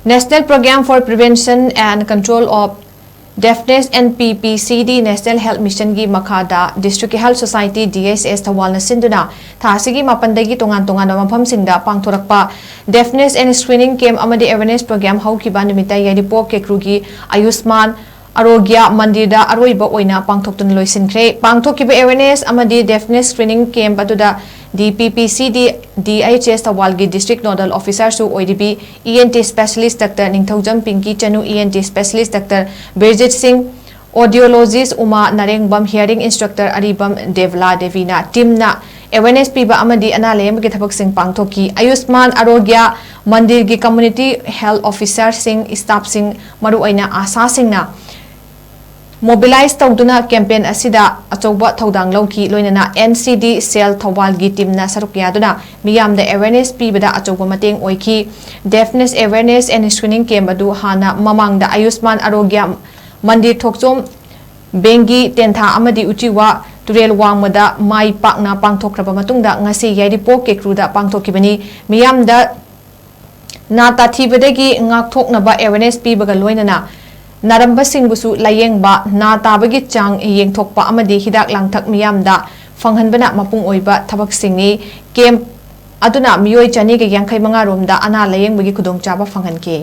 National Program for Prevention and Control of Deafness Nppcd National Health Mission gi Makhada District Health Society DHs Thoubal na Sinduna Thasigi Dagi Tongan Tonganba MAFAMSINGDA PANGTHORAKPA Deafness and Screening Camp AMADI Awareness Program HOUKHIBA NUMITTA YAIRIPOK KEKRU gi AYUSHMAAN AROGYA MANDIR AROIBA OINA PANGTHOKTUNA LOISANKHRE PANGTHOKIBA Awareness AMADI Deafness Screening Camp aduda DPPCD DHs Thoubal gi District Nodal Officer su OIDB ENT Specialist Dr. Ningthaujam Pinky Chanu ENT Specialist Dr. Birjit Singh Audiologist Uma Narengbam Hearing Instructor Aribam Devla Devina Timna Awareness piba amadi analem gi thabak sing pangthoki Ayushman Arogya Mandir gi Community Health Officer sing staff sing maru aina asa singna mobilize tawduna campaign asida achoba thodang lawki loinana NCD Cell Thoubal gi teamna sarukya duna miyamda awareness pibada achoba mateng oiki deafness awareness and screening camp adu hana mamangda Ayushman Arogya Mandir thokchom bengi tentha amadi uchiwa turel wangmada mai pakna pangthokraba matungda ngasi YAIRIPOK KEKRU da pangthokibani miyamda nata thibadagi ngakthoknaba awareness pibaga loinana naramba singbusu layengba na tabagi chang yengthokpa amadi hidak langthak miyamda fanghanbana mapung oiba thabak singni camp aduna miyoi chani ge 85 romda ana layengbagi khudongchaba fanghanke